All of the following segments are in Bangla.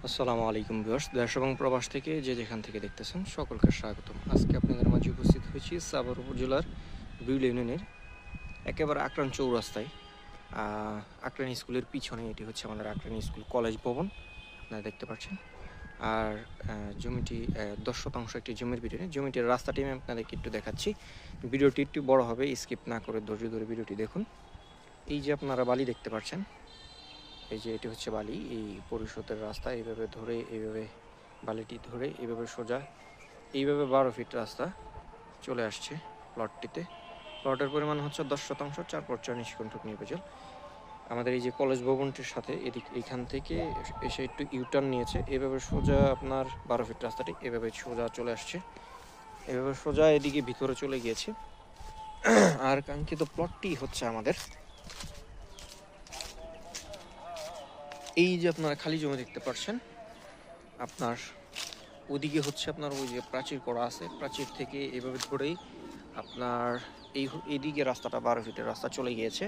আসসালামু আলাইকুম ভিউয়ার্স, দেশ এবং প্রবাস থেকে যে যেখান থেকে দেখতেছেন সকলকে স্বাগতম। আজকে আপনাদের মাঝে উপস্থিত হয়েছি সাভার উপজেলার বিউল ইউনিয়নের একেবারে আকরান চৌরাস্তায়। আকরান স্কুলের পিছনে এটি হচ্ছে আমাদের আকরান স্কুল কলেজ ভবন, আপনারা দেখতে পাচ্ছেন। আর জমিটি 10 শতাংশ একটি জমির ভিতরে। জমিটির রাস্তাটি আমি আপনাদেরকে একটু দেখাচ্ছি। ভিডিওটি একটু বড় হবে, স্কিপ না করে ধৈর্য ধরে ভিডিওটি দেখুন। এই যে আপনারা বালি দেখতে পাচ্ছেন, এই যে এটি হচ্ছে বালি। এই পরিষদের রাস্তা এইভাবে ধরে, এইভাবে বালিটি ধরে এইভাবে সোজা, এইভাবে 12 ফিট রাস্তা চলে আসছে প্লটটিতে। প্লটের পরিমাণ হচ্ছে 10 শতাংশ, 4/4 নিষ্কণ্টক নির্বাচল। আমাদের এই যে কলেজ ভবনটির সাথে এইখান থেকে এসে একটু ইউটার্ন নিয়েছে, এভাবে সোজা আপনার 12 ফিট রাস্তাটি এভাবে সোজা চলে আসছে, এভাবে সোজা এদিকে ভিতরে চলে গিয়েছে। আর কাঙ্ক্ষিত প্লটটি হচ্ছে আমাদের এই যে আপনারা খালি জমি দেখতে পাচ্ছেন, আপনার ওদিকে হচ্ছে আপনার ওই যে প্রাচীর করা আছে, প্রাচীর থেকে এভাবে ধরেই আপনার এইদিকে রাস্তাটা 12 ফিটের রাস্তা চলে গিয়েছে।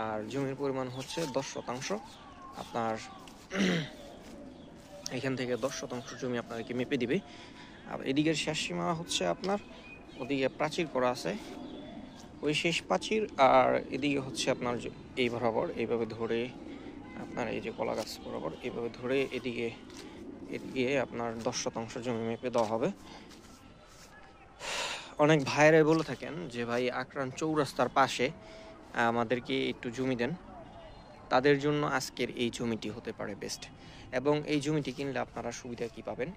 আর জমির পরিমাণ হচ্ছে 10 শতাংশ। আপনার এখান থেকে 10 শতাংশ জমি আপনাদেরকে মেপে দিবে। আর এদিকের শেষ সীমা হচ্ছে আপনার ওদিকে প্রাচীর করা আছে, ওই শেষ প্রাচীর। আর এদিকে হচ্ছে আপনার এই বরাবর এইভাবে ধরে আপনার এই যে কলা গাছ বরাবর এইভাবে ধরে এদিকে আপনার 10 শতাংশ জমি মেপে দেওয়া হবে। অনেক ভাইয়েরাই বলে থাকেন যে ভাই আকরান চৌরাস্তার পাশে আমাদেরকে একটু জমি দেন, তাদের জন্য আজকের এই জমিটি হতে পারে বেস্ট। এবং এই জমিটি কিনলে আপনারা সুবিধা কি পাবেন,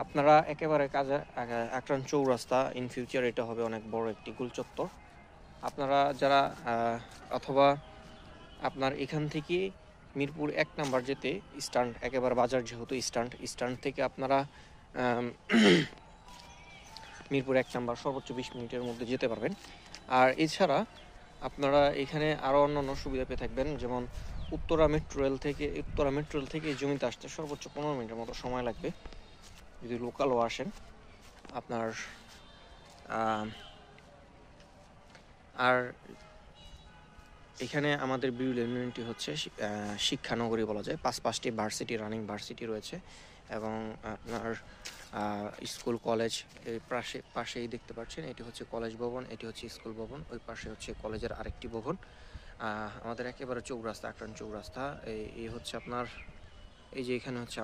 আপনারা একেবারে কাজে আকরান চৌরাস্তা ইন ফিউচার এটা হবে অনেক বড় একটি গোলচত্বর। আপনারা যারা অথবা আপনার এখান থেকে মিরপুর 1 নাম্বার যেতে স্ট্যান্ড, একেবারে বাজার যেহেতু স্ট্যান্ড থেকে আপনারা মিরপুর 1 নাম্বার সর্বোচ্চ 20 মিনিটের মধ্যে যেতে পারবেন। আর এছাড়া আপনারা এখানে আরও অন্যান্য সুবিধা পেয়ে থাকবেন, যেমন উত্তরা মেট্রো রেল থেকে এই জমিতে আসতে সর্বোচ্চ 15 মিনিটের মতো সময় লাগবে যদি লোকালও আসেন আপনার। আর এখানে আমাদের বিউল ইউনিয়নটি হচ্ছে শিক্ষানগরী বলা যায়। 5টি রানিং ভার্সিটি রয়েছে এবং আপনার স্কুল কলেজ এই পাশেই দেখতে পাচ্ছেন। এটি হচ্ছে কলেজ ভবন, এটি হচ্ছে স্কুল ভবন, ওই পাশে হচ্ছে কলেজের আরেকটি ভবন। আমাদের একেবারে চৌরাস্তা, আকরান চৌরাস্তা। এই হচ্ছে আপনার এই যে এখানে হচ্ছে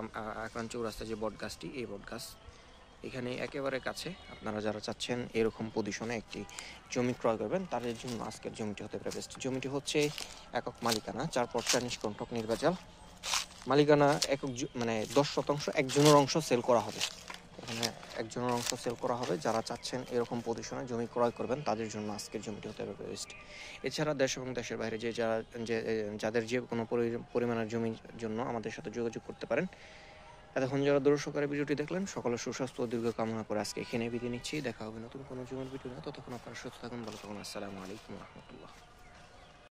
আকরান চৌরাস্তা যে বট গাছটি, এই বট গাছ এখানে একেবারে কাছে। আপনারা যারা চাচ্ছেন এরকম পজিশনে একটি জমি ক্রয় করবেন, তাদের জন্য আজকের জমিটি হতে পারে বেস্ট। জমিটি হচ্ছে একক মালিকানা, 4/4 নিষ্কণ্টক নির্বাচল। মালিকানা একক মানে 10 শতাংশ, একজনের অংশ সেল করা হবে। এখানে একজনের অংশ সেল করা হবে। যারা চাচ্ছেন এরকম পজিশনে জমি ক্রয় করবেন, তাদের জন্য আজকের জমিটি হতে পারে বেস্ট। এছাড়া দেশ এবং দেশের বাইরে যাদের যে কোনো পরিমাণের জমির জন্য আমাদের সাথে যোগাযোগ করতে পারেন। এতক্ষণ যারা দর্শক সহকারে ভিডিওটি দেখলেন, সকলের সুস্বাস্থ্য ও দীর্ঘ কামনা করে আজকে এখানে বিদায় নিচ্ছি। দেখা হবে নতুন কোনো জমির ভিডিও। ততক্ষণ আপনারা সুস্থ থাকুন, ভালো থাকুন। আসসালামু আলাইকুম রহমতুল্লাহ।